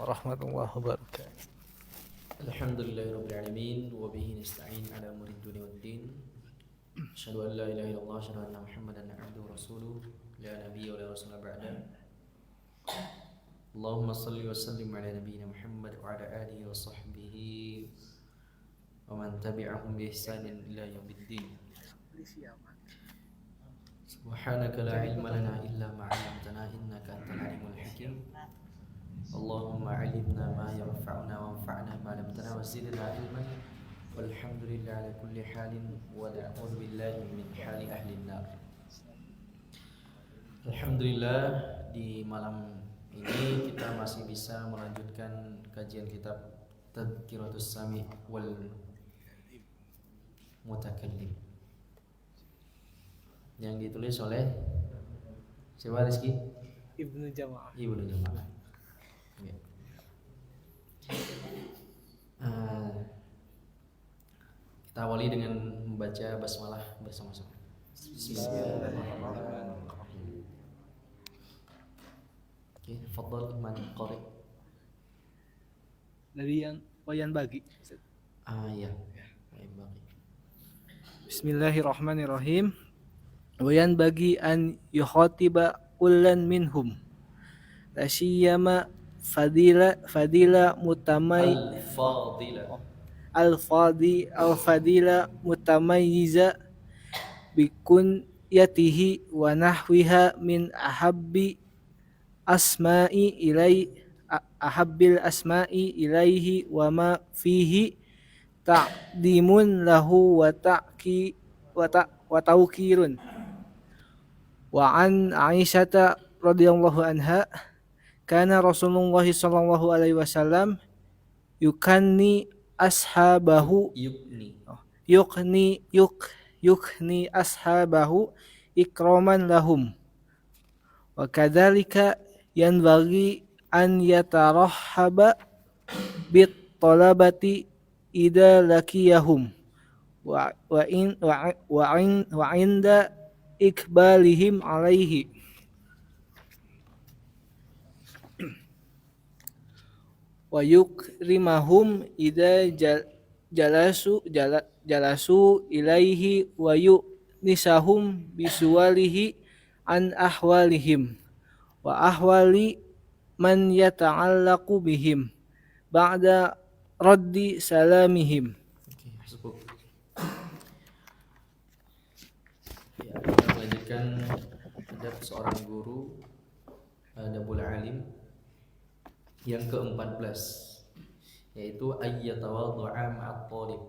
warahmatullahi wabarakatuh. Alhamdulillahirrabbilalamin. Wabihi nasta'in ala umuri dunia waddin. Asyhadu an la ilaha illallah, asyhadu anna Muhammadan abduhu wa rasuluh. La nabiyya wa la rasula ba'da. Allahumma salli wa sallim ala nabiyyina Muhammad wa ala alihi wa sahbihi wa man tabi'ahum bi ihsanin ila yaumiddin. Subhanaka la ilma lana illa ma 'allamtana innaka antal alimul hakim. Allahumma 'allimna ma yanfa'una wanfa'na ma 'allamtana wa zidna ilman. Walhamdulillah ala kulli halin wa na'udzu billahi min hali ahli an-nar. Alhamdulillah, di malam ini kita masih bisa melanjutkan kajian kitab Tadhkiratus Sami' wal Mutakallim yang ditulis oleh siapa, Rizky? Ibnu Jamaah. Ibnu Jamaah. Ya. Kita awali dengan membaca basmalah bersama-sama. Bismillahirrahmanirrahim. Oke, fadhal man qari. Dari yang wayan bagi. Ya. Wayan bagi. Bismillahirrahmanirrahim. Wayan bagi an yukhatiba kullan minhum. La siyama fadila mutamay al-fadila mutamayyiza bikun yatihi wa nahwiha min ahabbil asma'i ilaihi wa ma fihi ta'dimun lahu wa tawqirun. Wa an Aisyata radhiyallahu anha kana Rasulullah sallallahu alaihi wasallam yukni ashabahu ikraman lahum wa kadzalika yanbaghi an yatarahhaba bit talabati idza lakiyahum wa inda ikbalihim alaihi wa yukrimahum idza jalasu ilaihi wa yunisahum bisuwalihi an ahwalihim wa ahwali man yata'allaqu bihim ba'da raddi salamihim. Ya, kita melanjutkan adab seorang guru, adabul alim yang ke-14, yaitu ayyatawaddu'a ma'at thalib.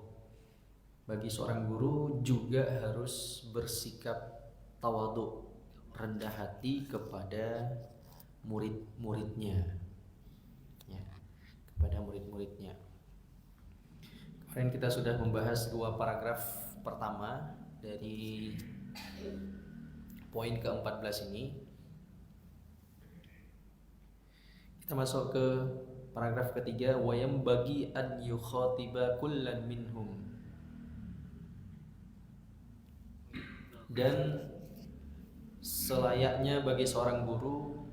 Bagi seorang guru juga harus bersikap tawadhu, rendah hati kepada murid-muridnya, ya, kepada murid-muridnya. Kemarin kita sudah membahas 2 paragraf pertama dari poin ke-14 ini. Kita masuk ke paragraf ketiga, wa yambagi an yukhatiba kullan minhum. Dan selayaknya bagi seorang guru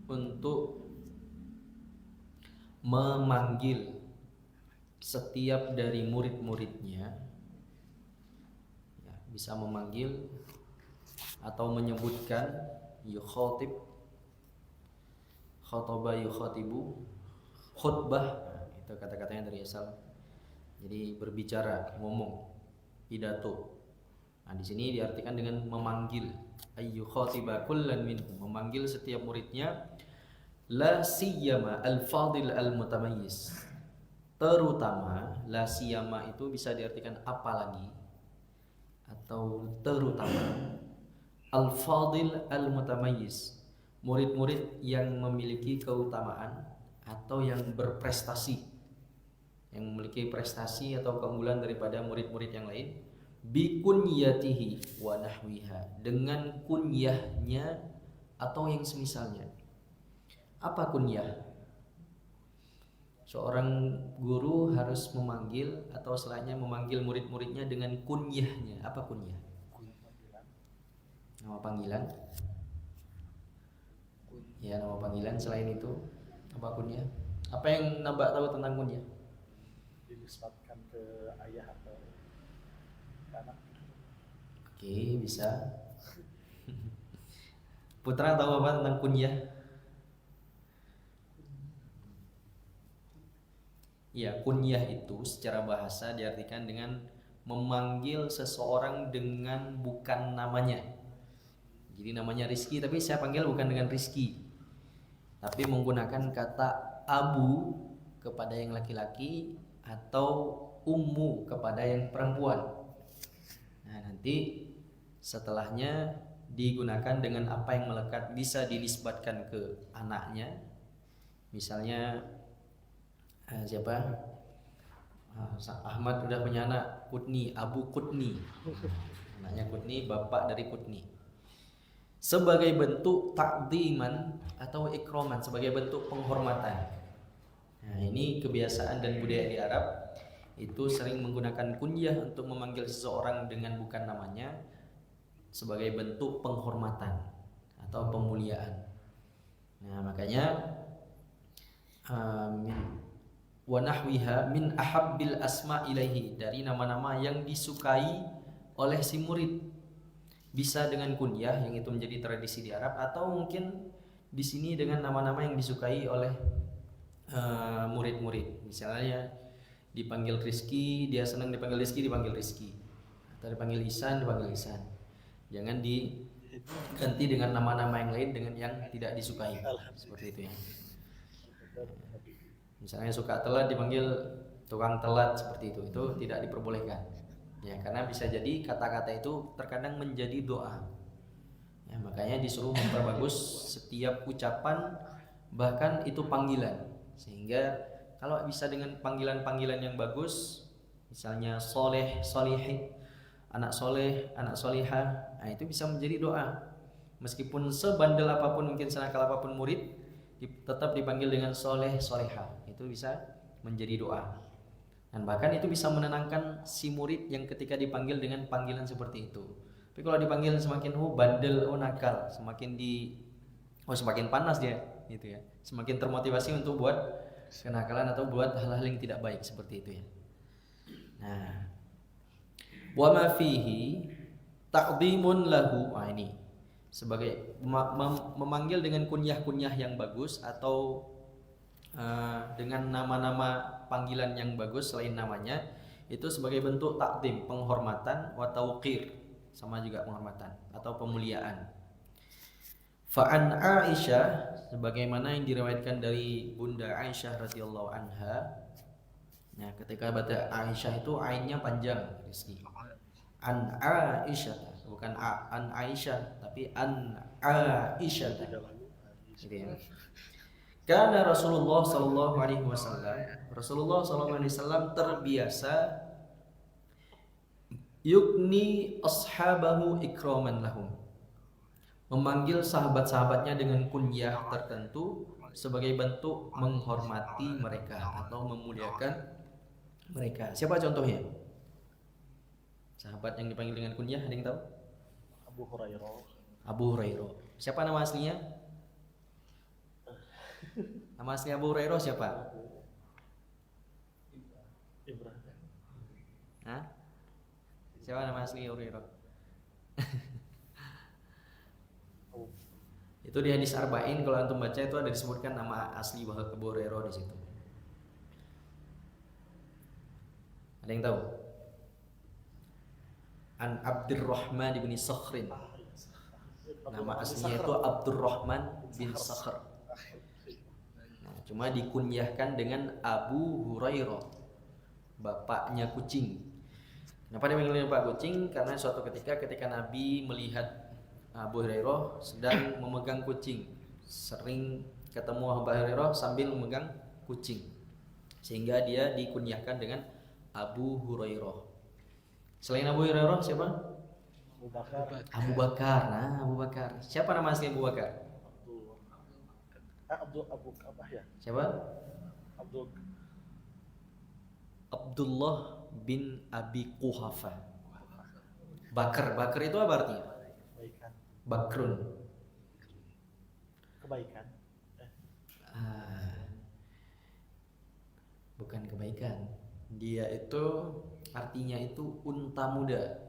untuk memanggil setiap dari murid-muridnya, ya, bisa memanggil atau menyebutkan yukhatib, khataba yukhatibu, khutbah, itu kata-katanya dari asal. Jadi berbicara, ngomong, pidato. Nah, di sini diartikan dengan memanggil, ayyukhatiba kullan minhum, memanggil setiap muridnya, la siyama al-fadil al-mutamayyiz. Terutama, la siyama itu bisa diartikan apalagi atau terutama, al-fadil al-mutamayyiz, murid-murid yang memiliki keutamaan atau yang berprestasi, yang memiliki prestasi atau keunggulan daripada murid-murid yang lain, bikunyatihi wa nahwiha, dengan kunyahnya atau yang semisalnya. Apa kunyah? Seorang guru harus memanggil atau selainnya memanggil murid-muridnya dengan kunyahnya. Apa kunyah? Nama panggilan. Ya, nama panggilan. Selain itu Apa kunyah? Apa yang Nabak tahu tentang kunyah? Dinisbatkan ke ayah atau ke anak. Oke, bisa. Putra tahu apa tentang kunyah? Ya, kunyah itu secara bahasa diartikan dengan memanggil seseorang dengan bukan namanya. Jadi namanya Rizky, tapi saya panggil bukan dengan Rizky, tapi menggunakan kata abu kepada yang laki-laki atau ummu kepada yang perempuan. Nah, nanti setelahnya digunakan dengan apa yang melekat, bisa dinisbatkan ke anaknya. Misalnya siapa? Ahmad udah punya anak, Kutni, Abu Kutni. Anaknya Kutni, bapak dari Kutni. Sebagai bentuk takdiman atau ikroman, sebagai bentuk penghormatan. Nah, ini kebiasaan dan budaya di Arab itu sering menggunakan kunyah untuk memanggil seseorang dengan bukan namanya sebagai bentuk penghormatan atau pemuliaan. Nah, makanya wa nahwiha min ahabbil asma ilaihi, dari nama-nama yang disukai oleh si murid. Bisa dengan kunyah yang itu menjadi tradisi di Arab, atau mungkin di sini dengan nama-nama yang disukai oleh murid-murid. Misalnya dipanggil Rizky, dia senang dipanggil Rizky, dipanggil Rizky. Atau dipanggil Ihsan, dipanggil Ihsan. Jangan diganti dengan nama-nama yang lain dengan yang tidak disukai. Seperti itu ya. Misalnya suka telat dipanggil tukang telat, seperti itu tidak diperbolehkan ya, karena bisa jadi kata-kata itu terkadang menjadi doa ya, makanya disuruh memperbagus setiap ucapan, bahkan itu panggilan, sehingga kalau bisa dengan panggilan-panggilan yang bagus, misalnya soleh, solihih, anak soleh, anak solihah, nah itu bisa menjadi doa. Meskipun sebandel apapun, mungkin senakal apapun murid, tetap dipanggil dengan soleh, solihah, itu bisa menjadi doa. Dan bahkan itu bisa menenangkan si murid yang ketika dipanggil dengan panggilan seperti itu. Tapi kalau dipanggil semakin bandel, nakal, semakin panas dia, gitu ya. Semakin termotivasi untuk buat kenakalan atau buat hal-hal yang tidak baik seperti itu ya. Nah, wa ma fihi taqdimun lahu. Nah, ini sebagai memanggil dengan kunyah-kunyah yang bagus atau dengan nama-nama panggilan yang bagus selain namanya, itu sebagai bentuk takdim, penghormatan, wa tauqir, sama juga penghormatan atau pemuliaan. Fa'an Aisyah, sebagaimana yang diriwayatkan dari Bunda Aisyah radhiyallahu anha. Nah, ketika baca Aisyah itu ainnya panjang, Rizki. An Aisyah, bukan an Aisyah, tapi an Aisyah. Gitu ya. Karena Rasulullah sallallahu alaihi wasallam terbiasa yukni ashabahu ikraman lahum, memanggil sahabat-sahabatnya dengan kunyah tertentu sebagai bentuk menghormati mereka atau memuliakan mereka. Siapa contohnya? Sahabat yang dipanggil dengan kunyah, ada yang tahu? Abu Hurairah. Abu Hurairah. Siapa nama aslinya? Nama asli Abu Hurairah siapa? Ibrahim. Hah? Siapa nama asli Abu Hurairah? Itu di hadis Arba'in, kalau antum baca itu ada disebutkan nama asli Abu Hurairah di situ. Ada yang tahu? An Abdurrahman bin Sakhrin. Nama aslinya itu Abdurrahman bin Sakhr. Cuma dikunyahkan dengan Abu Hurairah, bapaknya kucing. Kenapa dipanggil Bapak Kucing? Karena suatu ketika Nabi melihat Abu Hurairah sedang memegang kucing, sering ketemu Abu Hurairah sambil memegang kucing, sehingga dia dikunyahkan dengan Abu Hurairah. Selain Abu Hurairah siapa? Abu Bakar. Abu Bakar. Nah, Abu Bakar. Siapa nama asli Abu Bakar? Apa ya? Siapa? Abdullah bin Abi Quhafa. Bakar itu apa artinya? Kebaikan. Bakrun. Kebaikan. kebaikan. Dia itu artinya itu unta muda.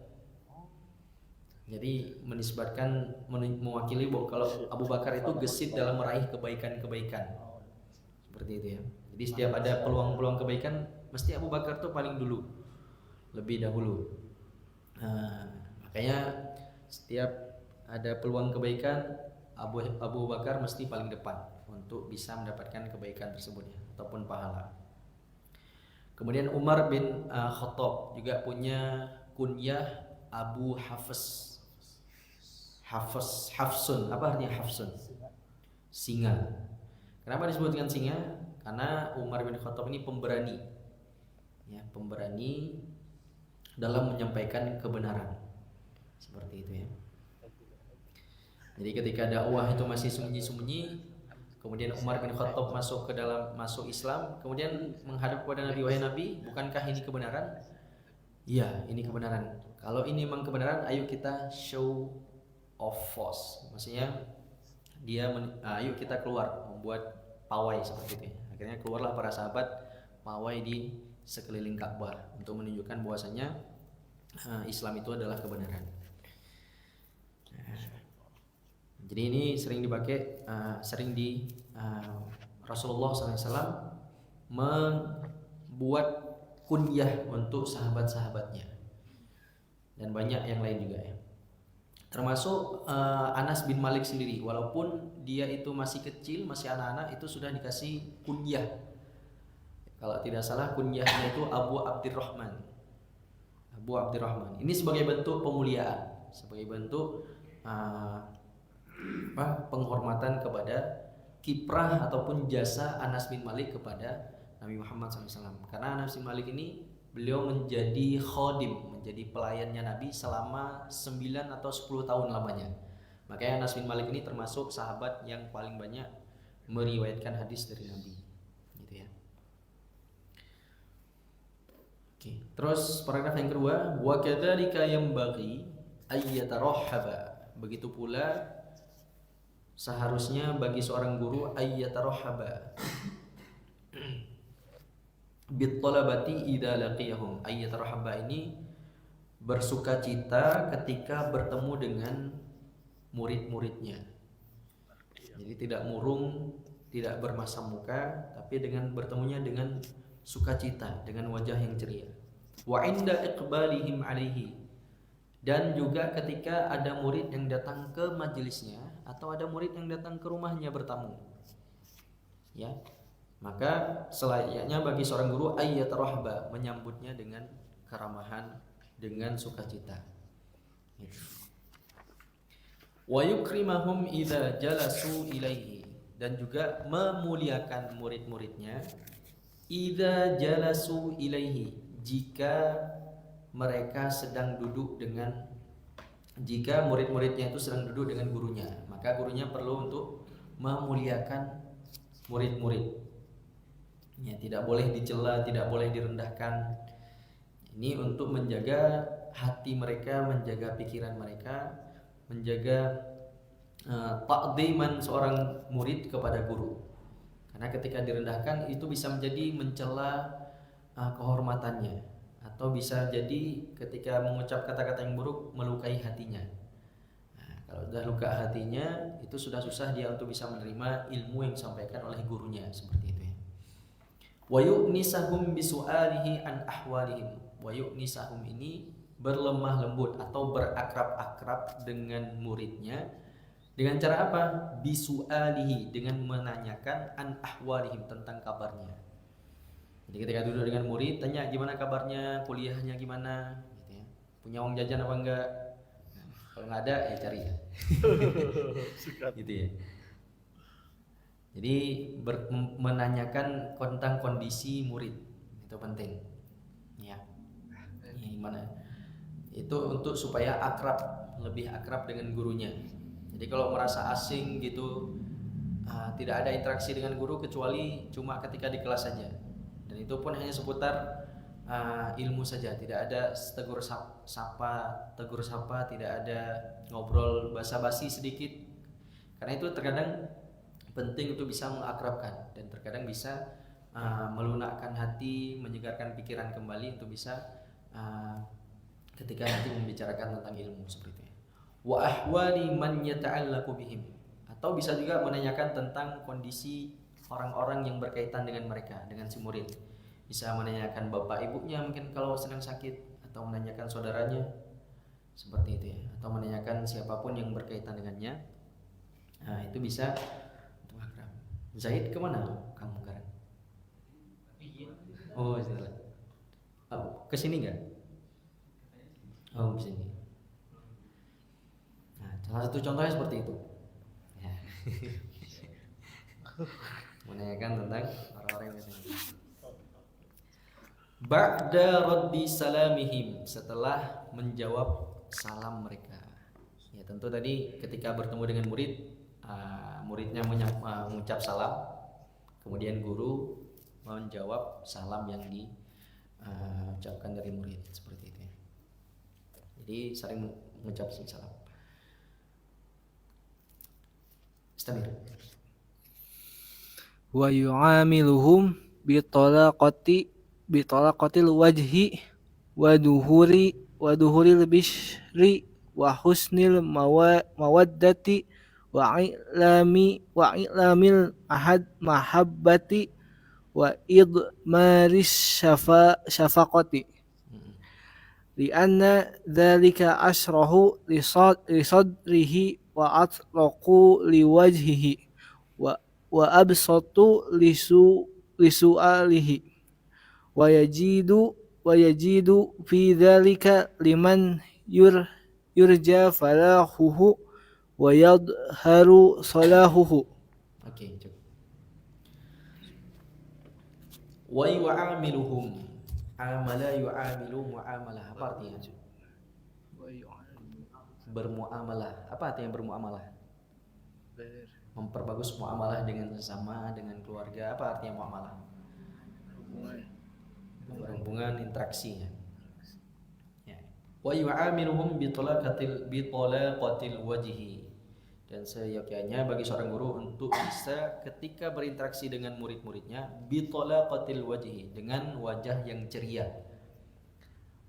Jadi menisbatkan mewakili bahwa kalau Abu Bakar itu gesit dalam meraih kebaikan-kebaikan. Seperti itu ya. Jadi setiap ada peluang-peluang kebaikan mesti Abu Bakar tuh paling dulu, lebih dahulu. Makanya setiap ada peluang kebaikan Abu Bakar mesti paling depan untuk bisa mendapatkan kebaikan tersebut ya, ataupun pahala. Kemudian Umar bin Khattab juga punya kunyah Abu Hafsun. Apa artinya Hafsun? Singa. Kenapa disebutkan singa? Karena Umar bin Khattab ini pemberani, ya, pemberani dalam menyampaikan kebenaran. Seperti itu ya. Jadi ketika dakwah itu masih sembunyi-sembunyi, kemudian Umar bin Khattab masuk Islam, kemudian menghadap kepada Nabi, wahai Nabi, bukankah ini kebenaran? Iya, ini kebenaran. Kalau ini memang kebenaran, ayo kita show of force. Maksudnya ayo kita keluar membuat pawai seperti itu. Akhirnya keluarlah para sahabat pawai di sekeliling Ka'bah untuk menunjukkan bahwasanya Islam itu adalah kebenaran. Jadi ini sering dipakai, Rasulullah SAW membuat kunyah untuk sahabat-sahabatnya dan banyak yang lain juga ya. Termasuk Anas bin Malik sendiri, walaupun dia itu masih kecil, masih anak-anak, itu sudah dikasih kunyah. Kalau tidak salah kunyahnya itu Abu Abdurrahman. Ini sebagai bentuk pemuliaan, sebagai bentuk penghormatan kepada kiprah ataupun jasa Anas bin Malik kepada Nabi Muhammad SAW. Karena Anas bin Malik ini beliau menjadi khodim, menjadi pelayannya Nabi selama 9 atau 10 tahun lamanya. Makanya Anas bin Malik ini termasuk sahabat yang paling banyak meriwayatkan hadis dari Nabi, gitu ya. Oke. Terus paragraf yang kedua, wa kadzalika yanbaghi ayyatarahhaba. Begitu pula seharusnya bagi seorang guru ayyatarahhaba bittalabati idza laqiyahum. Ayyatarahhaba ini bersukacita ketika bertemu dengan murid-muridnya. Jadi tidak murung, tidak bermasam muka, tapi dengan bertemunya dengan sukacita, dengan wajah yang ceria. Wa inda iqbalihim alaihi, dan juga ketika ada murid yang datang ke majelisnya atau ada murid yang datang ke rumahnya bertamu, ya, maka selayaknya bagi seorang guru ayyatarahba, menyambutnya dengan keramahan, dengan sukacita. Wa yukrimahum idza jalasu ilaihi, dan juga memuliakan murid-muridnya idza jalasu ilaihi, jika mereka sedang duduk dengan, jika murid-muridnya itu sedang duduk dengan gurunya, maka gurunya perlu untuk memuliakan murid-murid. Ya, tidak boleh dicela, tidak boleh direndahkan. Ini untuk menjaga hati mereka, menjaga pikiran mereka, menjaga takdiman seorang murid kepada guru. Karena ketika direndahkan itu bisa menjadi mencela kehormatannya, atau bisa jadi ketika mengucap kata-kata yang buruk melukai hatinya. Nah, kalau sudah luka hatinya, itu sudah susah dia untuk bisa menerima ilmu yang disampaikan oleh gurunya, seperti itu ya. Wa yu'nisahum bisu'alihi an ahwalihim. Wa yu'nisahum ini berlemah lembut atau berakrab-akrab dengan muridnya dengan cara apa? Bisu'alihi, dengan menanyakan an ahwalihim, tentang kabarnya. Jadi ketika duduk dengan murid, tanya gimana kabarnya, kuliahnya gimana, gitu ya. Punya uang jajan apa enggak? Nah, kalau nggak ada ya cari ya. Gitu ya. Jadi menanyakan tentang kondisi murid itu penting, ya. Gimana? Itu untuk supaya akrab, lebih akrab dengan gurunya. Jadi kalau merasa asing gitu, tidak ada interaksi dengan guru kecuali cuma ketika di kelas saja. Dan itu pun hanya seputar ilmu saja, tidak ada tegur sapa, tidak ada ngobrol basa-basi sedikit. Karena itu terkadang penting untuk bisa mengakrabkan, dan terkadang bisa melunakkan hati, menyegarkan pikiran kembali untuk bisa ketika nanti membicarakan tentang ilmu seperti itu. Wa ahwali man yata'allaqu bihim, atau bisa juga menanyakan tentang kondisi orang-orang yang berkaitan dengan mereka, dengan si murid. Bisa menanyakan bapak ibunya mungkin kalau sedang sakit, atau menanyakan saudaranya seperti itu ya, atau menanyakan siapapun yang berkaitan dengannya. Nah, itu bisa untuk akrab. Zaid kemana kamu sekarang? Oh, salah. Oh, kesini nggak? Oh, kesini. Nah, salah satu contohnya seperti itu. Ya. Menanyakan tentang orang-orang yang kesini. Ba'da raddi salamihim, setelah menjawab salam mereka. Ya, tentu tadi ketika bertemu dengan murid, muridnya mengucap salam, kemudian guru menjawab salam yang diucapkan dari murid, seperti itu. Jadi saling mengucap salam. Istamir. Wa yu'amiluhum bitalaqatil wajhi wa duhuril bishri wa husnil mawaddati wa i'lamil mahabbati wa idmaris syafaqati lianna dzalika asrahu lisadrihi wa atlaqu liwajhihi wa absatu lisu'alihi wa yajidu fi dzalika liman yurja falahuhu wa yadharu salahuhu. Oke, cukup. Wa yu'amiluhum, amala yu'amilu muamalah, apa artinya? Bermuamalah. Apa artinya bermuamalah? Memperbagus muamalah dengan sesama, dengan keluarga. Apa artinya muamalah? Berhubungan, interaksi ya. Wa yu'amiluhum bitalaqatil wajhi, dan seyogyanya bagi seorang guru untuk bisa ketika berinteraksi dengan murid-muridnya bitalaqatil wajhi, dengan wajah yang ceria,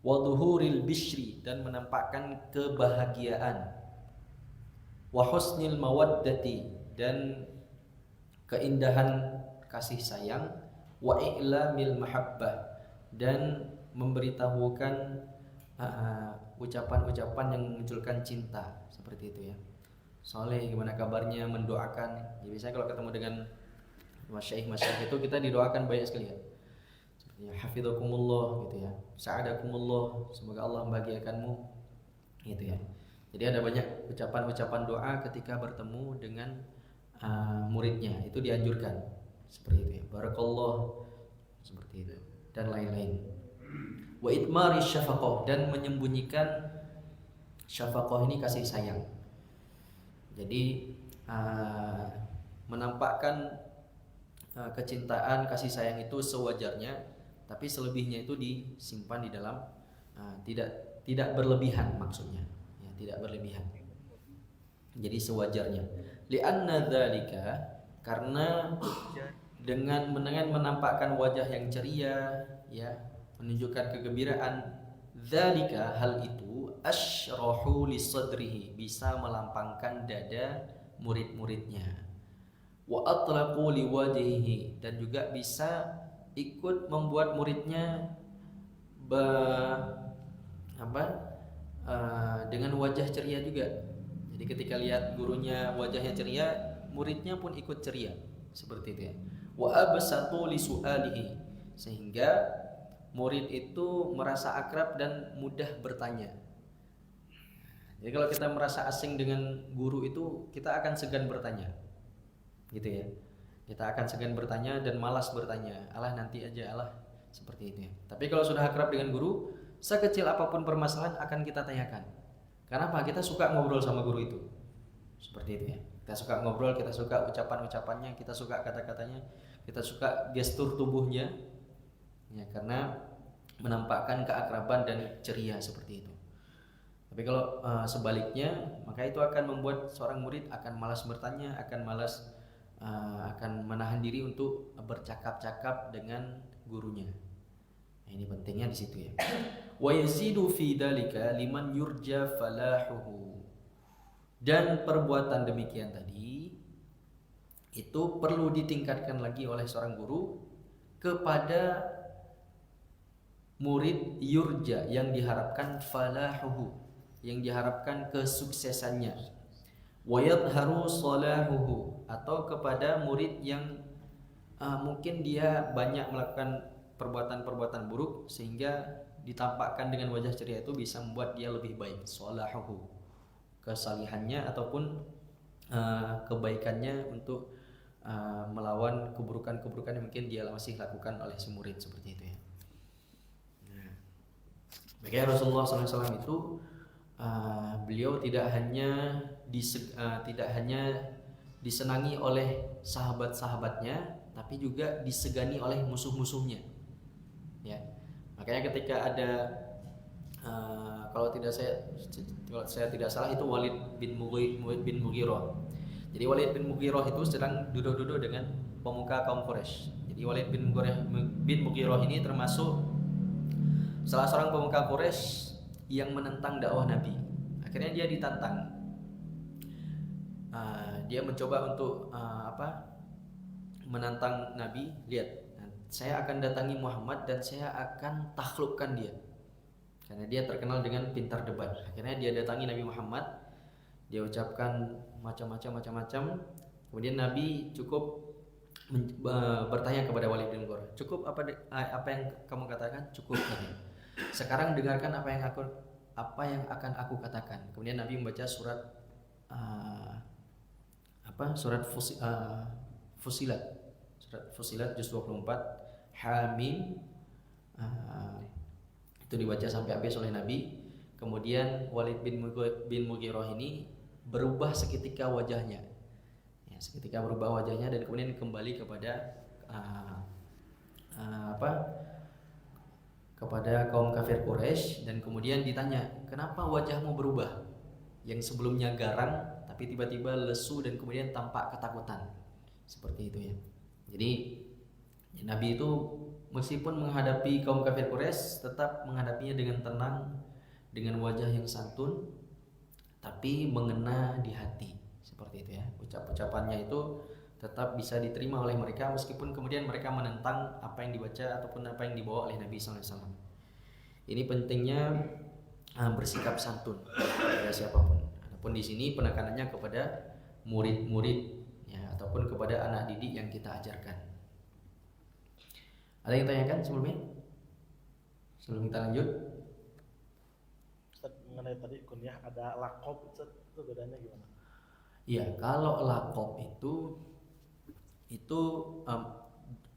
wa dhuhuril bishri, dan menampakkan kebahagiaan, wa husnil mawaddati, dan keindahan kasih sayang, wa i'lamil mahabbah, dan memberitahukan ucapan-ucapan yang memunculkan cinta, seperti itu ya. Soleh gimana kabarnya, mendoakan. Ya, biasanya kalau ketemu dengan masyaikh itu kita didoakan banyak sekali ya. Seperti hafidhakumullah gitu ya, sa'adakumullah, semoga Allah membahagiakanmu gitu ya. Jadi ada banyak ucapan-ucapan doa ketika bertemu dengan muridnya, itu dianjurkan seperti itu ya. Barakallah, seperti itu, dan lain-lain. Wa itmari syafaqah, dan menyembunyikan syafaqah ini kasih sayang. Jadi menampakkan kecintaan, kasih sayang itu sewajarnya, tapi selebihnya itu disimpan di dalam, tidak berlebihan maksudnya, ya, tidak berlebihan. Jadi sewajarnya. Li'anna dzalika, karena dengan menampakkan wajah yang ceria, ya, menunjukkan kegembiraan, dzalika, hal itu, asyrahu lisadrihi, bisa melampangkan dada murid-muridnya, wa atlaqu liwajhihi, dan juga bisa ikut membuat muridnya dengan wajah ceria juga. Jadi ketika lihat gurunya wajahnya ceria, muridnya pun ikut ceria, seperti itu ya. Wa absatu lisu'alihi, sehingga murid itu merasa akrab dan mudah bertanya. Jadi kalau kita merasa asing dengan guru itu, kita akan segan bertanya, gitu ya. Kita akan segan bertanya dan malas bertanya. Alah nanti aja, alah, seperti itu ya. Tapi kalau sudah akrab dengan guru, sekecil apapun permasalahan akan kita tanyakan. Kenapa? Kita suka ngobrol sama guru itu, seperti itu ya. Kita suka ngobrol, kita suka ucapan-ucapannya, kita suka kata-katanya, kita suka gestur tubuhnya, ya, karena menampakkan keakraban dan ceria seperti itu. Tapi kalau sebaliknya, maka itu akan membuat seorang murid akan malas bertanya, akan malas akan menahan diri untuk bercakap-cakap dengan gurunya. Nah, ini pentingnya di situ ya. Wa yazidu fi dzalika liman yurja falahuhu. Dan perbuatan demikian tadi itu perlu ditingkatkan lagi oleh seorang guru kepada murid yurja yang diharapkan falahuhu, yang diharapkan kesuksesannya. Wa yadharu salahuhu, atau kepada murid yang mungkin dia banyak melakukan perbuatan-perbuatan buruk sehingga ditampakkan dengan wajah ceria itu bisa membuat dia lebih baik. Salahuhu, kesalihannya ataupun kebaikannya untuk melawan keburukan-keburukan yang mungkin dia masih lakukan oleh si murid, seperti itu ya. Nah, makanya Rasulullah SAW itu beliau tidak hanya disenangi oleh sahabat-sahabatnya, tapi juga disegani oleh musuh-musuhnya. Ya, makanya ketika ada kalau saya tidak salah itu Walid bin Mughirah. Jadi Walid bin Mughirah itu sedang duduk-duduk dengan pemuka kaum Quraisy. Jadi Walid bin Mughirah ini termasuk salah seorang pemuka Quraisy yang menentang dakwah Nabi. Akhirnya dia ditantang. Dia mencoba untuk menantang Nabi. Lihat, saya akan datangi Muhammad dan saya akan taklukkan dia. Karena dia terkenal dengan pintar debat. Akhirnya dia datangi Nabi Muhammad. Dia ucapkan macam-macam. Kemudian Nabi cukup bertanya kepada Walid bin Mughirah, cukup apa yang kamu katakan? Cukup. Sekarang dengarkan apa yang akan aku katakan. Kemudian Nabi membaca surat Fusilat. Surat Fusilat juz 24 Hamim. Itu dibaca sampai habis oleh Nabi. Kemudian Walid bin Mughirah ini berubah seketika wajahnya. Ya, seketika berubah wajahnya dan kemudian kembali kepada kepada kaum kafir Quraisy, dan kemudian ditanya, "Kenapa wajahmu berubah? Yang sebelumnya garang tapi tiba-tiba lesu dan kemudian tampak ketakutan." Seperti itu ya. Jadi Nabi itu meskipun menghadapi kaum kafir Quraisy tetap menghadapinya dengan tenang, dengan wajah yang santun, tapi mengena di hati. Seperti itu ya. Ucapannya itu tetap bisa diterima oleh mereka meskipun kemudian mereka menentang apa yang dibaca ataupun apa yang dibawa oleh Nabi SAW. Ini pentingnya bersikap santun kepada siapapun. Adapun di sini penekanannya kepada murid-murid ya, ataupun kepada anak didik yang kita ajarkan. Ada yang tanyakan sebelumnya? Sebelum kita lanjut? Ustaz, mengenai tadi kunyah ada lakob, Ustaz, itu bedanya gimana? Iya, kalau lakob itu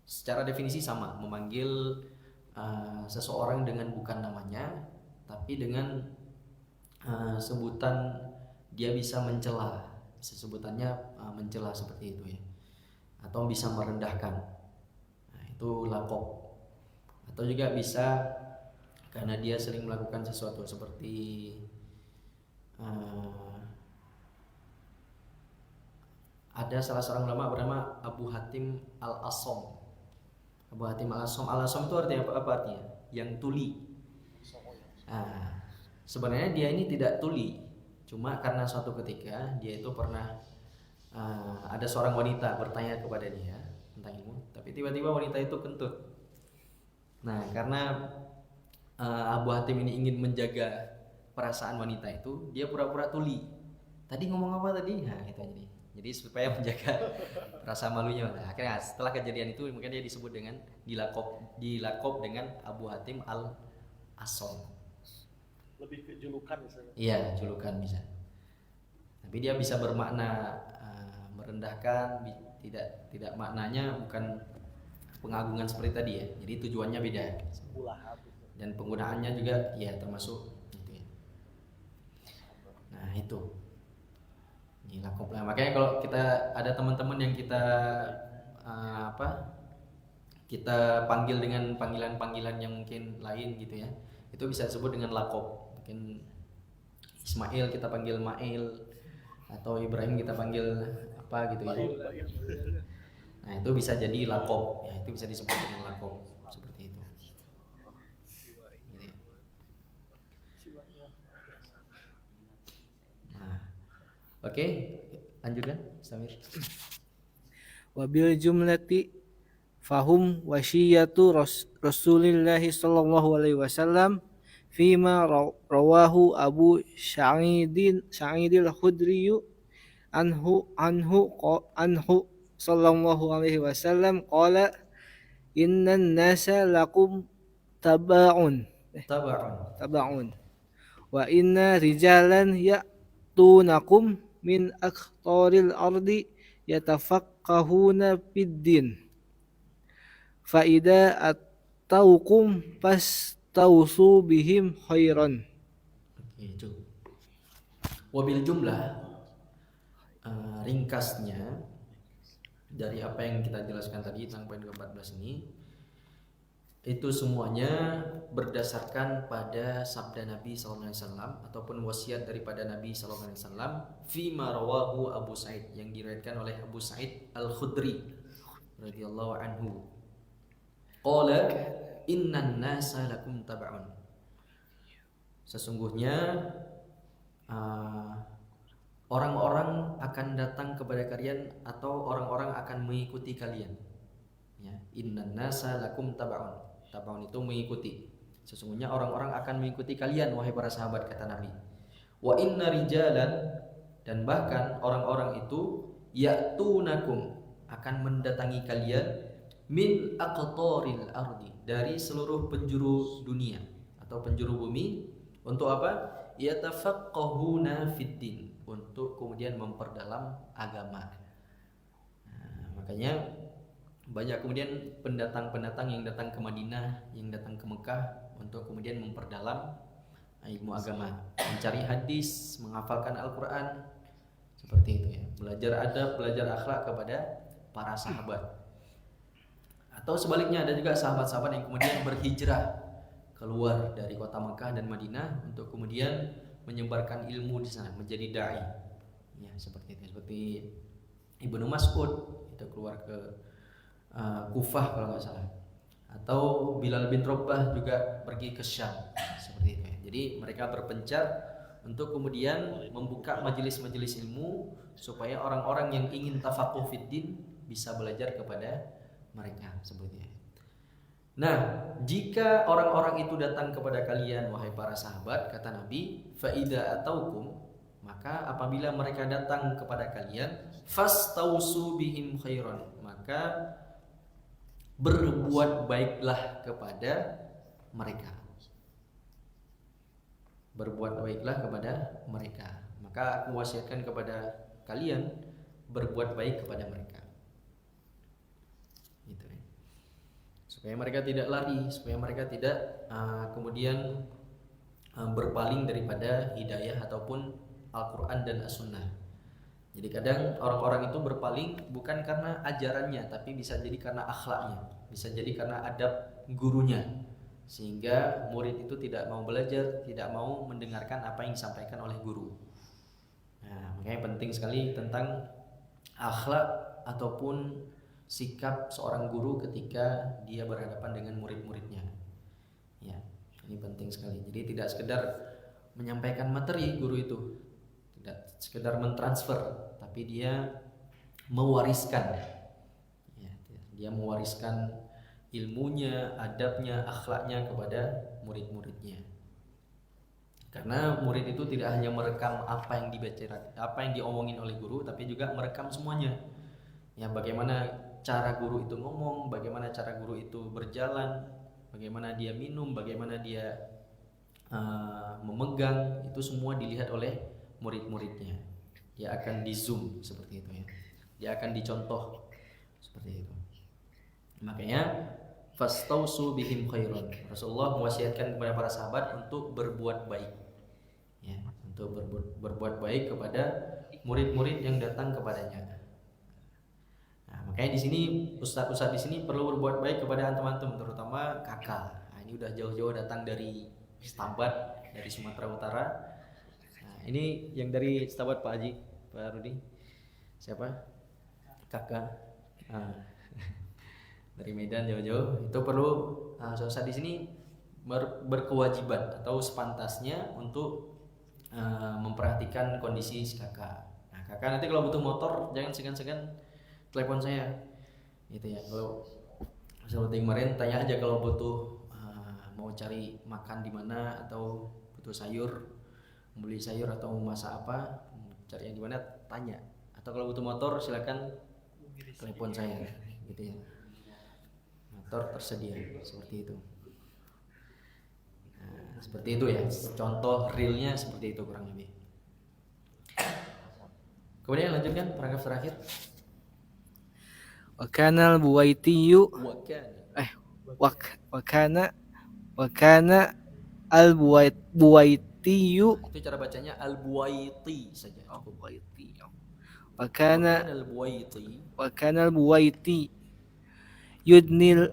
secara definisi sama, memanggil seseorang dengan bukan namanya, tapi dengan sebutan dia bisa mencela, sebutannya mencela seperti itu ya, atau bisa merendahkan. Nah, itu lakob. Atau juga bisa karena dia sering melakukan sesuatu seperti ada salah seorang ulama bernama Abu Hatim Al-Asom. Abu Hatim Al-Asom. Al-Asom itu artinya apa artinya? Yang tuli. Sebenarnya dia ini tidak tuli, cuma karena suatu ketika dia itu pernah ada seorang wanita bertanya kepada dia tentang ilmu, tapi tiba-tiba wanita itu kentut. Nah, karena Abu Hatim ini ingin menjaga perasaan wanita itu, dia pura-pura tuli. Tadi ngomong apa tadi? Nah, itu jadi supaya menjaga rasa malunya. Nah, akhirnya setelah kejadian itu mungkin dia disebut dengan dilakob dengan Abu Hatim Al-Asom. Lebih ke julukan misalnya. Iya, julukan bisa. Tapi dia bisa bermakna merendahkan, tidak maknanya bukan pengagungan seperti tadi ya. Jadi tujuannya beda. Dan penggunaannya juga ya termasuk gitu ya. Nah, itu. Nah, makanya kalau kita ada teman-teman yang kita kita panggil dengan panggilan-panggilan yang mungkin lain gitu ya, itu bisa disebut dengan lakob. Mungkin Ismail kita panggil Mail, atau Ibrahim kita panggil apa gitu ya. Nah itu bisa jadi lakob, ya itu bisa disebut dengan lakob seperti itu. Gitu ya. Nah, oke, lanjutkan, Samir. Wabil jumlati fahum wasiyatu Rasulillahi sallallahu alaihi wasallam fima rawahu Abu Sa'idil Khudri anhu sallallahu alaihi wasallam qala innan nasa lakum taba'un Taba'un. taba'un wa inna rijalan ya'tunakum min aqtaril ardi yatafaqqahuna fid din fa idza attaukum fastausu bihim khairan. Oke, itu. Wabil jumlah, ringkasnya dari apa yang kita jelaskan tadi tentang poin ke-14 ini, itu semuanya berdasarkan pada sabda Nabi SAW ataupun wasiat daripada Nabi SAW fima rawahu Abu Sa'id, yang diriwayatkan oleh Abu Sa'id Al-Khudri radhiyallahu anhu. Qala innan nasa lakum tab'un. Sesungguhnya orang-orang akan datang kepada kalian atau orang-orang akan mengikuti kalian. Ya, innan nasa lakum tab'un. Tab'un itu mengikuti. Sesungguhnya orang-orang akan mengikuti kalian wahai para sahabat, kata Nabi. Wa inna rijalan, dan bahkan orang-orang itu ya'tunakum, akan mendatangi kalian min aqtaril ardi, dari seluruh penjuru dunia atau penjuru bumi. Untuk apa? Yatafaqqahuna fid din, untuk kemudian memperdalam agama. Nah, makanya banyak kemudian pendatang-pendatang yang datang ke Madinah, yang datang ke Mekah untuk kemudian memperdalam ilmu agama, mencari hadis, menghafalkan Al-Quran, seperti itu ya. Belajar adab, belajar akhlak kepada para sahabat. Atau sebaliknya, ada juga sahabat-sahabat yang kemudian berhijrah keluar dari kota Mekah dan Madinah untuk kemudian menyebarkan ilmu di sana, menjadi dai. Ya, seperti itu. Seperti Ibnu Mas'ud itu keluar ke Kufah kalau nggak salah. Atau Bilal bin Rabah juga pergi ke Syam, seperti itu ya. Jadi mereka berpencar untuk kemudian membuka majelis-majelis ilmu supaya orang-orang yang ingin tafaqquh fid din bisa belajar kepada mereka, seperti itu. Nah, jika orang-orang itu datang kepada kalian wahai para sahabat, kata Nabi, fa idza ataukum, maka apabila mereka datang kepada kalian, fastausu bihim khairan, maka berbuat baiklah kepada mereka. Berbuat baiklah kepada mereka. Maka aku wasiatkan kepada kalian berbuat baik kepada mereka. Gitu ya. Supaya mereka tidak lari, supaya mereka tidak kemudian berpaling daripada hidayah ataupun Al-Quran dan As-Sunnah. Jadi kadang orang-orang itu berpaling bukan karena ajarannya, tapi bisa jadi karena akhlaknya, bisa jadi karena adab gurunya, sehingga murid itu tidak mau belajar, tidak mau mendengarkan apa yang disampaikan oleh guru. Nah, makanya penting sekali tentang akhlak ataupun sikap seorang guru ketika dia berhadapan dengan murid-muridnya. Ya, ini penting sekali. Jadi tidak sekedar menyampaikan materi guru itu, tidak sekedar mentransfer, tapi dia mewariskan. Ya, dia mewariskan ilmunya, adabnya, akhlaknya kepada murid-muridnya. Karena murid itu tidak hanya merekam apa yang dibaca, apa yang diomongin oleh guru, tapi juga merekam semuanya. Ya, bagaimana cara guru itu ngomong, bagaimana cara guru itu berjalan, bagaimana dia minum, bagaimana dia memegang, itu semua dilihat oleh murid-muridnya. Dia akan di zoom seperti itu ya. Dia akan dicontoh seperti itu. Makanya fastausu bihim khairan. Rasulullah mewasiatkan kepada para sahabat untuk berbuat baik. Ya, untuk berbuat baik kepada murid-murid yang datang kepadanya. Nah, makanya di sini ustadz-ustadz di sini perlu berbuat baik kepada antum-antum, terutama kakak. Nah, ini udah jauh-jauh datang dari Stabat, dari Sumatera Utara. Ini yang dari Stabat Pak Haji, Pak Rudi. Siapa? kakak dari Medan jauh-jauh, itu perlu Ustaz di sini berkewajiban atau sepantasnya untuk memperhatikan kondisi si kakak. Nah, kakak nanti kalau butuh motor jangan segan-segan telepon saya, gitu ya. Kalau seperti kemarin tanya aja kalau butuh mau cari makan di mana atau butuh sayur, beli sayur atau mau masak apa, cari yang di mana tanya. Atau kalau butuh motor silakan telepon saya, gitu ya. Motor tersedia seperti itu. Nah, seperti itu ya. Contoh realnya seperti itu kurang lebih. Kemudian lanjutkan paragraf terakhir. Wa kana al-Buwaitiyu wa kana al-Buwaitiyu Itu cara bacanya al-Buwaiti saja. Buwaiti. Wa kana al-Buwaiti yudnil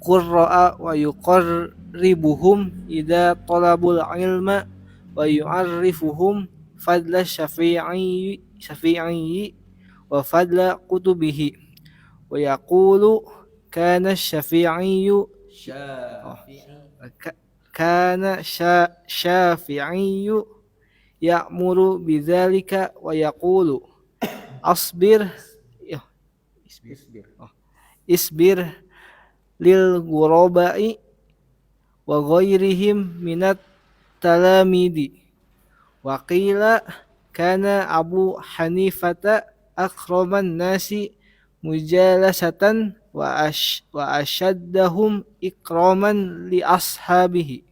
qurra'a wa yuqarribuhum idza talabul ilma wa yu'arrifuhum fadla syafi'i wa fadla kutubihi wa yaqulu kana syafi'i kana syafi'i ya'muru bidzalika wa yaqulu asbir isbir lil ghurabai wa ghairihim minat talamidi wa qila kana Abu Hanifata akraman nasi mujalasatan wa ashaddahum ikraman li ashabihi.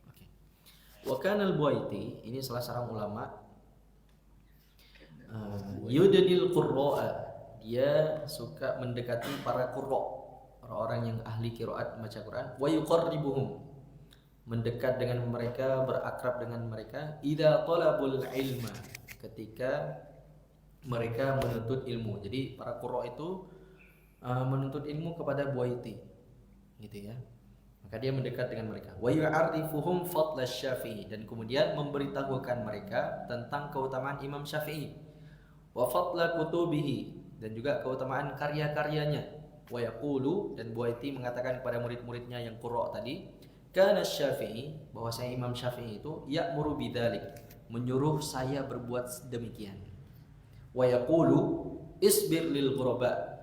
Wa kana al-Buwaiti, ini salah seorang ulama, yudnil qurra'a, dia suka mendekati para qurra, orang-orang yang ahli qiraat membaca Quran, wa yuqarribuhum, mendekat dengan mereka, berakrab dengan mereka, idza talabul ilma, ketika mereka menuntut ilmu. Jadi para qurra itu menuntut ilmu kepada Buwaiti, gitu ya. Maka dia mendekat dengan mereka. Wa yu'arrifuhum fadla Syafi'i, dan kemudian memberitahukan mereka tentang keutamaan Imam Syafi'i. Wa fadla kutubihi, dan juga keutamaan karya-karyanya. Wa yaqulu, dan Buwaiti mengatakan kepada murid-muridnya yang qurra tadi, kana Syafi'i, bahwa saya Imam Syafi'i itu ya'muru bidzalik, menyuruh saya berbuat demikian. Wa yaqulu isbir lil ghuraba,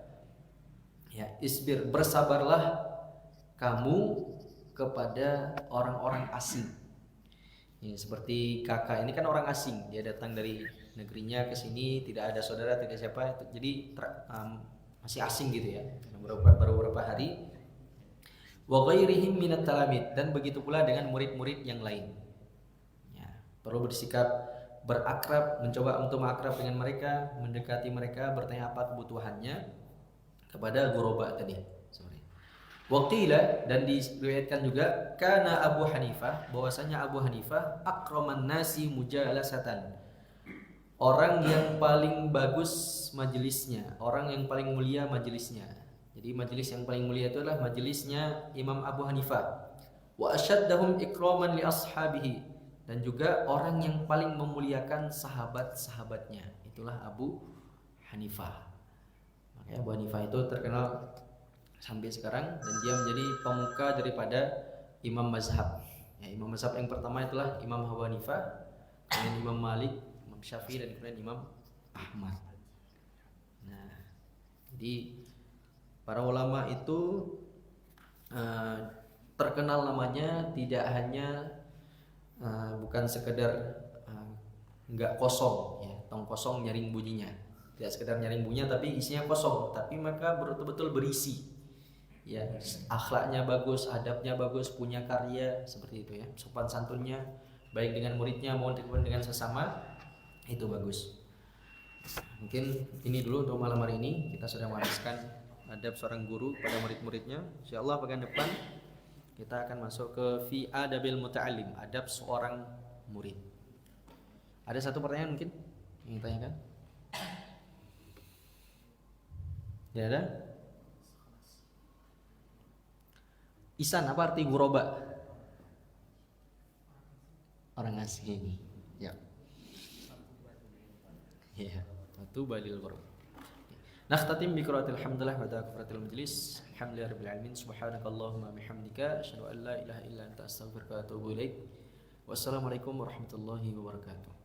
ya, isbir, bersabarlah kamu kepada orang-orang asing. Ya, seperti kakak ini kan orang asing, dia datang dari negerinya ke sini, tidak ada saudara, tidak siapa, jadi masih asing gitu ya, baru beberapa hari. Wa ghairihim minat talamid, dan begitu pula dengan murid-murid yang lain. Ya, perlu bersikap berakrab, mencoba untuk mengakrab dengan mereka, mendekati mereka, bertanya apa kebutuhannya kepada ghuraba tadi. Waqila, dan diriwayatkan juga, kana Abu Hanifah, bahwasanya Abu Hanifah akraman nasi mujalasatan, orang yang paling bagus majelisnya, orang yang paling mulia majelisnya. Jadi majelis yang paling mulia itu adalah majelisnya Imam Abu Hanifah. Wa asyaddahum ikraman li ashabihi, dan juga orang yang paling memuliakan sahabat-sahabatnya, itulah Abu Hanifah. Makanya Abu Hanifah itu terkenal sampai sekarang, dan dia menjadi pemuka daripada imam mazhab. Ya, imam mazhab yang pertama itulah Imam Abu Hanifah, kemudian Imam Malik, Imam Syafi'i, dan kemudian Imam Ahmad. Nah, jadi para ulama itu terkenal namanya tidak hanya bukan sekedar nggak kosong, ya, tong kosong nyaring bunyinya, tidak sekedar nyaring bunyinya tapi isinya kosong, tapi mereka betul-betul berisi. Ya, akhlaknya bagus, adabnya bagus, punya karya, seperti itu ya, sopan santunnya baik dengan muridnya maupun dengan sesama itu bagus. Mungkin ini dulu untuk malam hari ini, kita sudah mewariskan adab seorang guru pada murid-muridnya. Insyaallah pekan depan kita akan masuk ke fi adabil muta'allim, adab seorang murid. Ada satu pertanyaan mungkin yang ditanyakan? Ya ada? Isan, apa arti ghuraba? Orang asing. Ya. Ya, itu balil ghuraba. Nakhtatim bi qiraatil hamdalah wa kafaratil majlis. Alhamdulillahirabbil alamin. Subhanakallahumma bihamdika asyhadu an la ilaha illa anta astaghfiruka wa atubu ilaik. Wassalamualaikum warahmatullahi wabarakatuh.